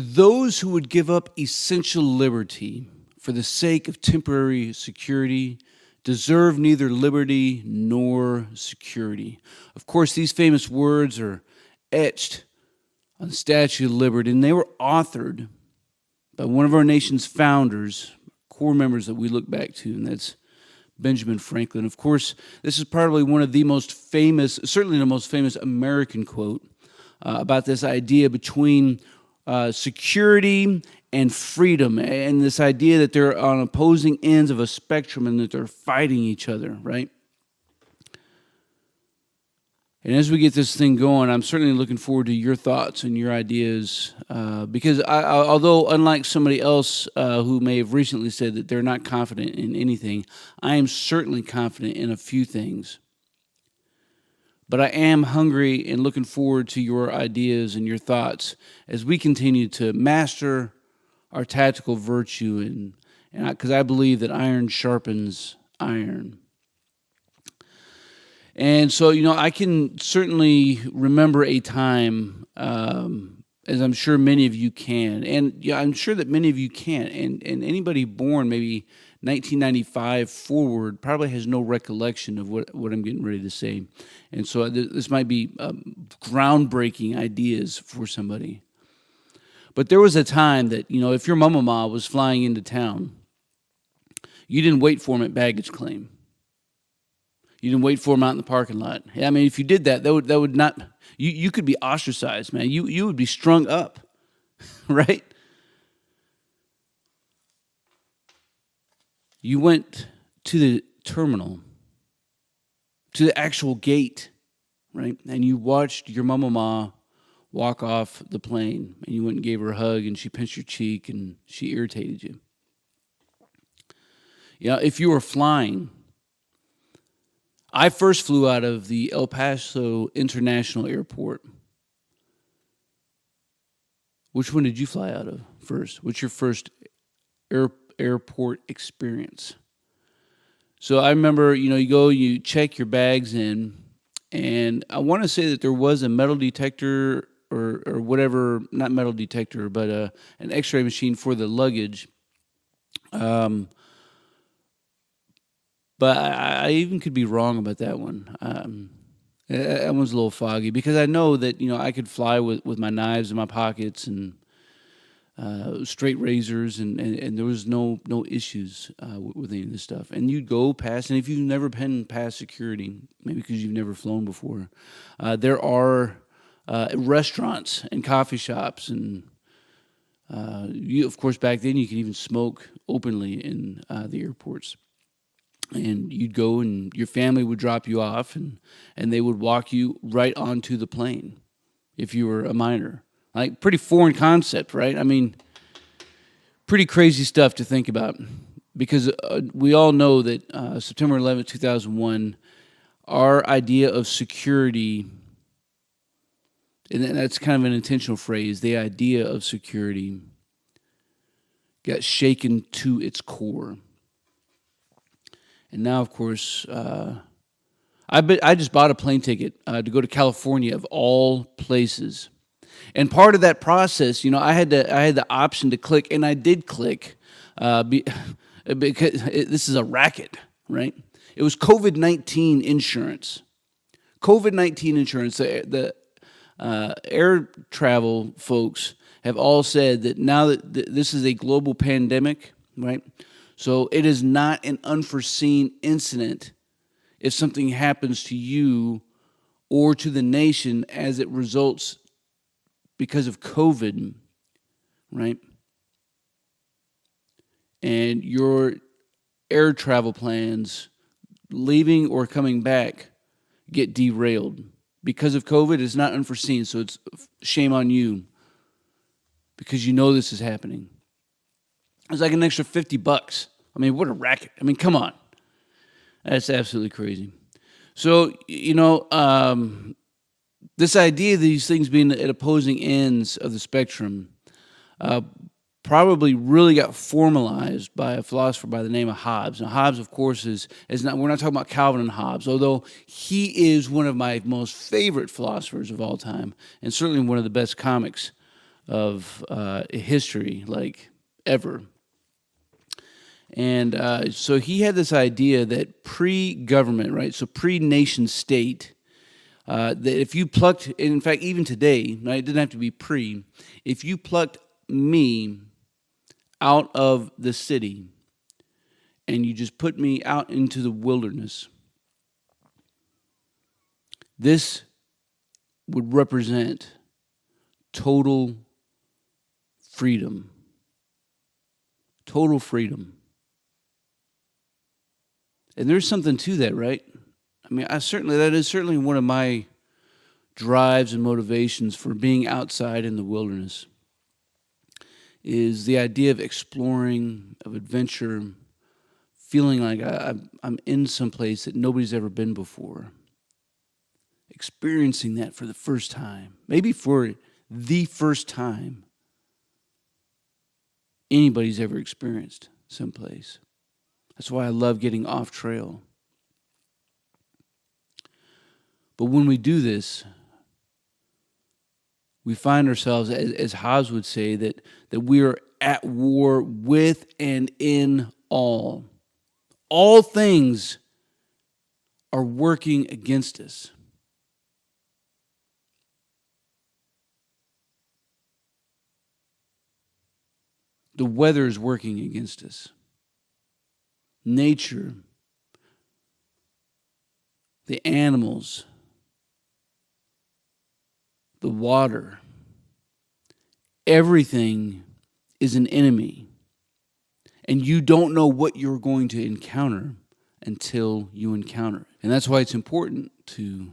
Those who would give up essential liberty for the sake of temporary security deserve neither liberty nor security. Of course, these famous words are etched on the Statue of Liberty, and they were authored by one of our nation's founders, core members that we look back to, and that's Benjamin Franklin. Of course, this is probably one of the most famous, certainly the most famous American quote about this idea between security and freedom, and this idea that they're on opposing ends of a spectrum and that they're fighting each other, right? And as we get this thing going, I'm certainly looking forward to your thoughts and your ideas, because although unlike somebody else who may have recently said that they're not confident in anything, I am certainly confident in a few things. But I am hungry and looking forward to your ideas and your thoughts as we continue to master our tactical virtue, and because I believe that iron sharpens iron. And so, I can certainly remember a time, as I'm sure many of you can, and I'm sure that many of you can, and anybody born maybe 1995 forward probably has no recollection of what I'm getting ready to say. And so this might be groundbreaking ideas for somebody. But there was a time that, if your mama was flying into town, you didn't wait for him at baggage claim. You didn't wait for him out in the parking lot. I mean, if you did that, that would not, you could be ostracized, man. You would be strung up, right? You went to the terminal, to the actual gate, right? And you watched your mama walk off the plane, and you went and gave her a hug, and she pinched your cheek, and she irritated you. If you were flying, I first flew out of the El Paso International Airport. Which one did you fly out of first? What's your first airport experience? So I remember, you go, you check your bags in, and I want to say that there was a metal detector or whatever, not metal detector, but an x-ray machine for the luggage. But I even could be wrong about that one. That one's a little foggy because I know that, I could fly with my knives in my pockets and straight razors, and there was no issues with any of this stuff. And you'd go past, and if you've never been past security, maybe because you've never flown before, there are restaurants and coffee shops, and of course, back then you could even smoke openly in the airports. And you'd go, and your family would drop you off, and they would walk you right onto the plane if you were a minor. Like, pretty foreign concept, right? I mean, pretty crazy stuff to think about, because we all know that September 11th, 2001, our idea of security, and that's kind of an intentional phrase, the idea of security got shaken to its core. And now, of course, I just bought a plane ticket to go to California, of all places. And part of that process, I had the option to click, and I did click because this is a racket, right? It was COVID-19 insurance. COVID-19 insurance. The air travel folks have all said that now that this is a global pandemic, right? So it is not an unforeseen incident if something happens to you or to the nation as it results because of COVID, right? And your air travel plans, leaving or coming back, get derailed. Because of COVID, it's not unforeseen, so it's shame on you because you know this is happening. It's like an extra $50. I mean, what a racket. I mean, come on. That's absolutely crazy. So, this idea of these things being at opposing ends of the spectrum probably really got formalized by a philosopher by the name of Hobbes. Now, Hobbes, of course, is not, we're not talking about Calvin and Hobbes, although he is one of my most favorite philosophers of all time, and certainly one of the best comics of history, like ever. And so he had this idea that pre-government, right? So pre-nation state, that if you plucked, in fact, even today, right, it didn't have to be pre, if you plucked me out of the city and you just put me out into the wilderness, this would represent total freedom. Total freedom. And there's something to that, right? I mean, that is certainly one of my drives and motivations for being outside in the wilderness, is the idea of exploring, of adventure, feeling like I'm in some place that nobody's ever been before, experiencing that for the first time, maybe for the first time anybody's ever experienced someplace. That's why I love getting off trail. But when we do this, we find ourselves, as Hobbes would say, that we are at war with and in all. All things are working against us. The weather is working against us. Nature, the animals, the water, everything is an enemy. And you don't know what you're going to encounter until you encounter it. And that's why it's important to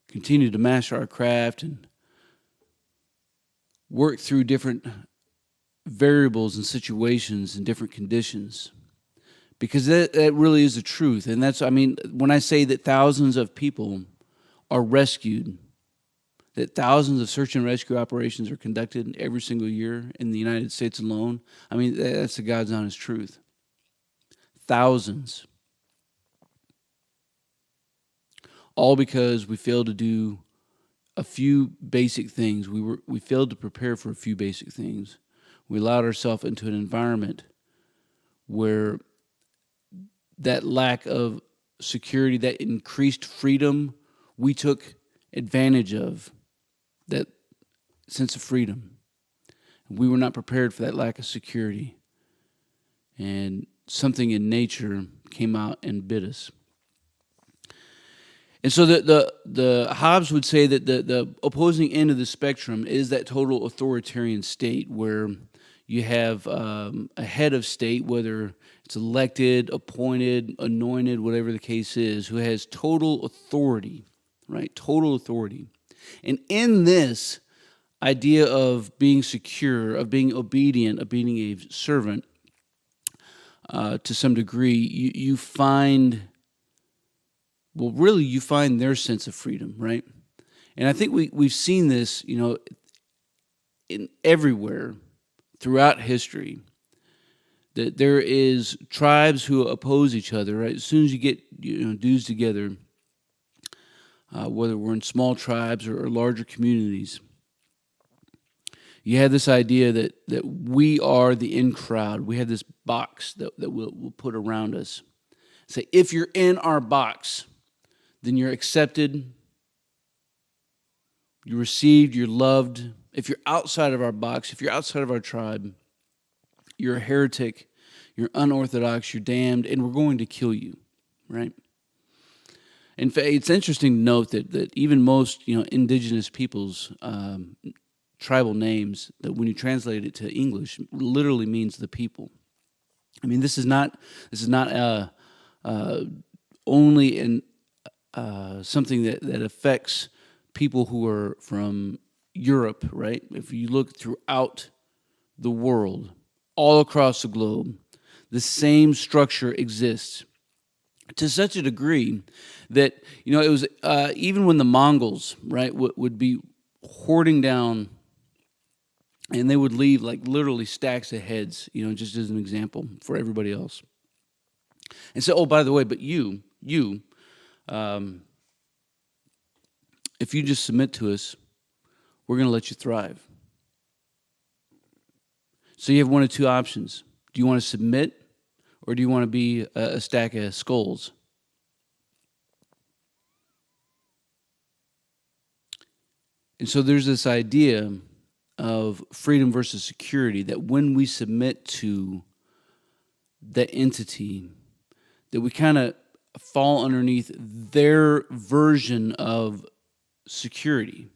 continue to master our craft and work through different variables and situations and different conditions. Because that really is the truth. And that's, I mean, when I say that thousands of people are rescued, that thousands of search and rescue operations are conducted every single year in the United States alone, I mean, that's the God's honest truth. Thousands. All because we failed to do a few basic things. We failed to prepare for a few basic things. We allowed ourselves into an environment where that lack of security, that increased freedom, we took advantage of that sense of freedom. We were not prepared for that lack of security. And something in nature came out and bit us. And so the Hobbes would say that the opposing end of the spectrum is that total authoritarian state where you have a head of state, whether it's elected, appointed, anointed, whatever the case is, who has total authority, right? Total authority. And in this idea of being secure, of being obedient, of being a servant, to some degree, you find, well, really, you find their sense of freedom, right? And I think we've seen this, in everywhere throughout history, that there is tribes who oppose each other, right? As soon as you get dudes together, whether we're in small tribes or larger communities, you have this idea that we are the in crowd. We have this box that we'll put around us. Say, if you're in our box, then you're accepted, you're received, you're loved. If you're outside of our box, if you're outside of our tribe, you're a heretic, you're unorthodox, you're damned, and we're going to kill you, right? In fact, it's interesting to note that even most indigenous peoples' tribal names, that when you translate it to English, literally means the people. I mean, this is not only in something that affects people who are from Europe, right? If you look throughout the world, all across the globe, the same structure exists to such a degree that, it was even when the Mongols, right, would be hoarding down, and they would leave like literally stacks of heads, just as an example for everybody else. And so, oh, by the way, but you, if you just submit to us, we're going to let you thrive. So you have one of two options. Do you want to submit, or do you want to be a stack of skulls? And so there's this idea of freedom versus security, that when we submit to the entity, that we kind of fall underneath their version of security.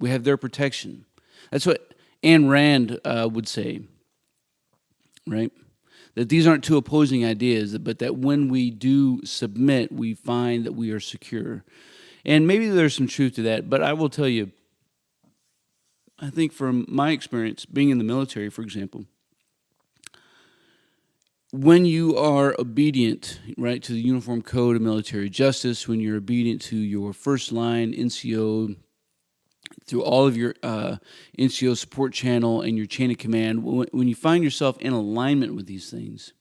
We have their protection. That's what Ayn Rand would say, right? That these aren't two opposing ideas, but that when we do submit, we find that we are secure. And maybe there's some truth to that, but I will tell you, I think from my experience, being in the military, for example, when you are obedient, right, to the Uniform Code of Military Justice, when you're obedient to your first line NCO, through all of your NCO support channel and your chain of command, when you find yourself in alignment with these things,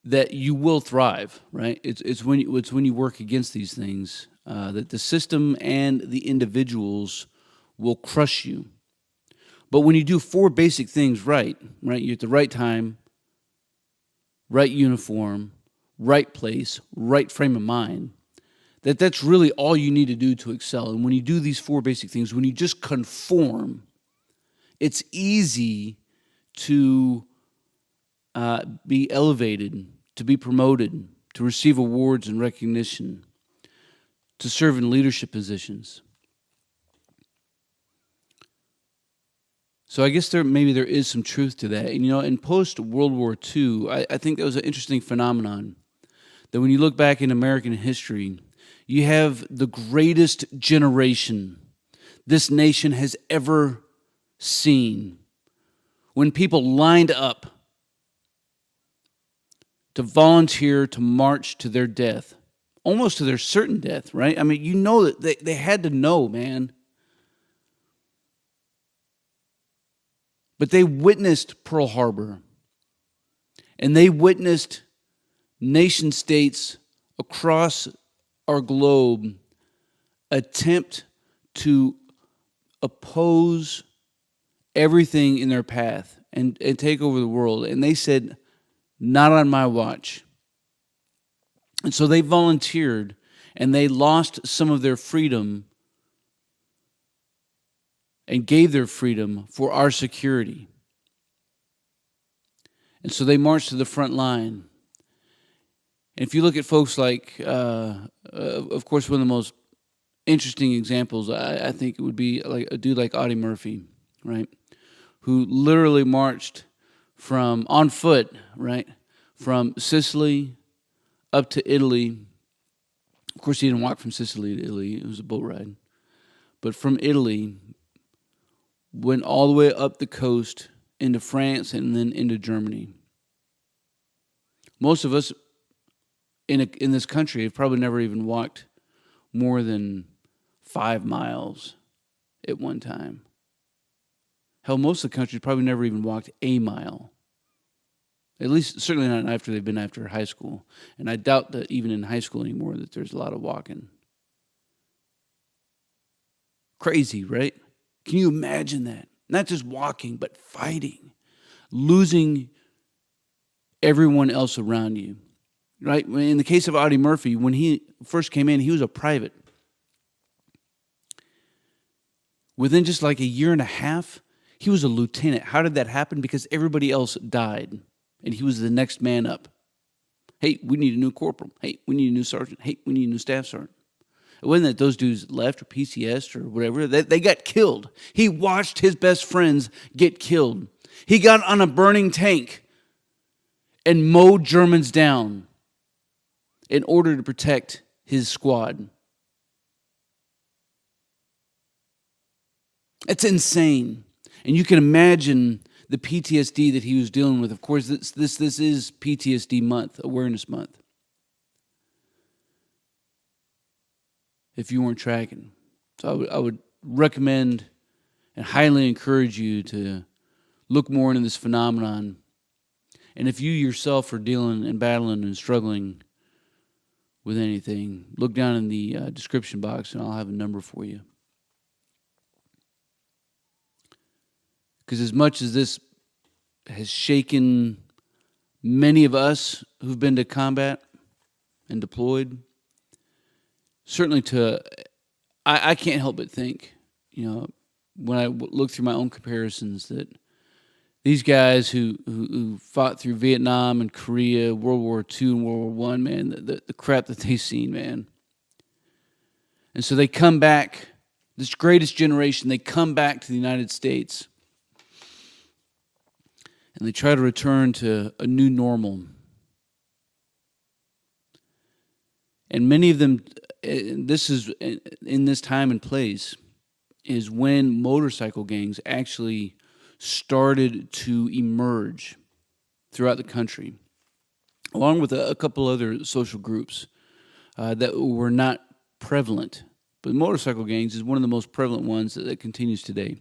that you will thrive, right? It's when you work against these things that the system and the individuals will crush you. But when you do four basic things right, you're at the right time, right uniform, right place, right frame of mind, that's really all you need to do to excel. And when you do these four basic things, when you just conform, it's easy to be elevated, to be promoted, to receive awards and recognition, to serve in leadership positions. So I guess maybe there is some truth to that. And, in post-World War II, I think that was an interesting phenomenon, that when you look back in American history, you have the greatest generation this nation has ever seen, when people lined up to volunteer to march to their death, almost to their certain death, right? I mean, that they had to know, man. But they witnessed Pearl Harbor, and they witnessed nation states across our globe attempt to oppose everything in their path and take over the world. And they said, not on my watch. And so they volunteered, and they lost some of their freedom and gave their freedom for our security. And so they marched to the front line. And if you look at folks like, of course, one of the most interesting examples, I think it would be like a dude like Audie Murphy, right? Who literally marched on foot, right? From Sicily up to Italy. Of course, he didn't walk from Sicily to Italy. It was a boat ride. But from Italy, went all the way up the coast into France and then into Germany. Most of us in this country have probably never even walked more than 5 miles at one time. Hell, most of the country probably never even walked a mile. At least, certainly not after they've been after high school. And I doubt that even in high school anymore that there's a lot of walking. Crazy, right? Can you imagine that? Not just walking, but fighting, losing everyone else around you, right? In the case of Audie Murphy, when he first came in, he was a private. Within just like a year and a half, he was a lieutenant. How did that happen? Because everybody else died, and he was the next man up. Hey, we need a new corporal. Hey, we need a new sergeant. Hey, we need a new staff sergeant. It wasn't that those dudes left or PCS'd or whatever. They got killed. He watched his best friends get killed. He got on a burning tank and mowed Germans down in order to protect his squad. It's insane. And you can imagine the PTSD that he was dealing with. Of course, this is PTSD month, Awareness Month. If you weren't tracking. So I would recommend and highly encourage you to look more into this phenomenon. And if you yourself are dealing and battling and struggling with anything, look down in the description box and I'll have a number for you. Because as much as this has shaken many of us who've been to combat and deployed, certainly I can't help but think, when I look through my own comparisons, that these guys who fought through Vietnam and Korea, World War II and World War I, man, the crap that they've seen, man. And so they come back, this greatest generation, they come back to the United States. And they try to return to a new normal. And many of them, this is in this time and place, is when motorcycle gangs actually started to emerge throughout the country, along with a couple other social groups that were not prevalent. But motorcycle gangs is one of the most prevalent ones that continues today.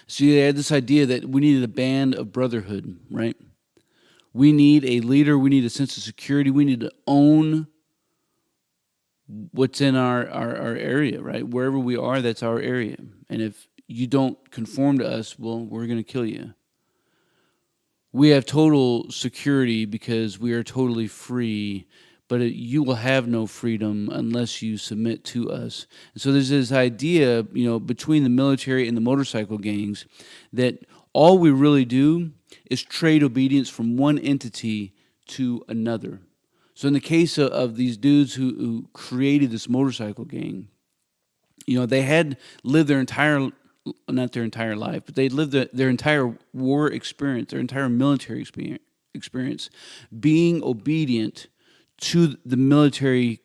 So they had this idea that we needed a band of brotherhood, right? We need a leader. We need a sense of security. We need to own what's in our area, right? Wherever we are, that's our area. And if you don't conform to us, well, we're going to kill you. We have total security because we are totally free, but you will have no freedom unless you submit to us. And so there's this idea, between the military and the motorcycle gangs, that all we really do is trade obedience from one entity to another. So in the case of these dudes who created this motorcycle gang, they had lived not their entire life, but they lived their entire war experience, their entire military experience, being obedient to the military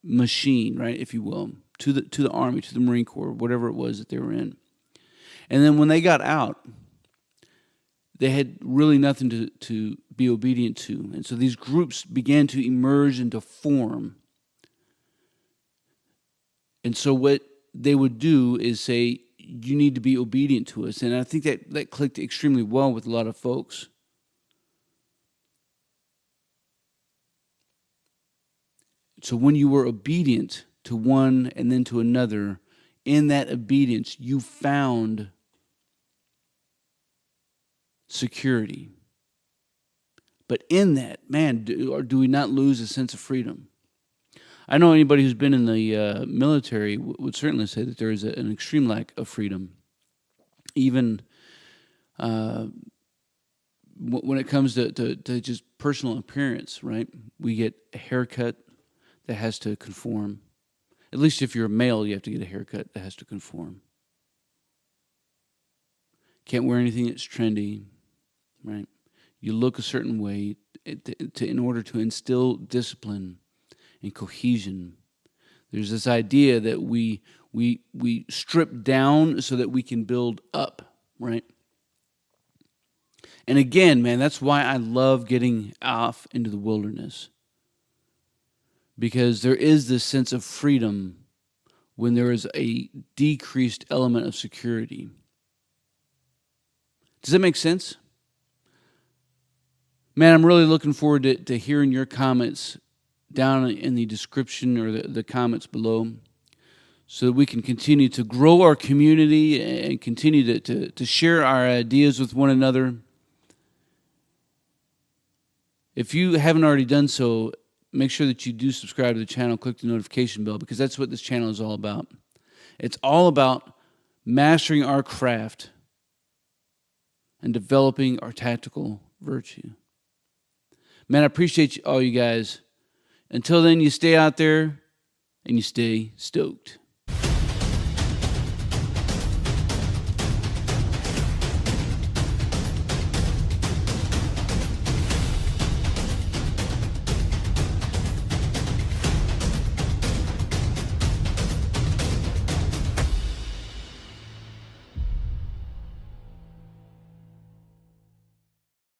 machine, right, if you will, to the Army, to the Marine Corps, whatever it was that they were in. And then when they got out, they had really nothing to be obedient to. And so these groups began to emerge and to form. And so what they would do is say, you need to be obedient to us. And I think that clicked extremely well with a lot of folks. So when you were obedient to one and then to another, in that obedience, you found security. But in that, man, do we not lose a sense of freedom? I know anybody who's been in the military would certainly say that there is an extreme lack of freedom. Even when it comes to just personal appearance, right? We get a haircut that has to conform. At least if you're a male, you have to get a haircut that has to conform. Can't wear anything that's trendy, right? You look a certain way in order to instill discipline and cohesion. There's this idea that we strip down so that we can build up, right? And again, man, that's why I love getting off into the wilderness. Because there is this sense of freedom when there is a decreased element of security. Does that make sense? Man, I'm really looking forward to hearing your comments down in the description or the comments below, so that we can continue to grow our community and continue to share our ideas with one another. If you haven't already done so, make sure that you do subscribe to the channel, click the notification bell, because that's what this channel is all about. It's all about mastering our craft and developing our tactical virtue. Man, I appreciate all you guys. Until then, you stay out there and you stay stoked.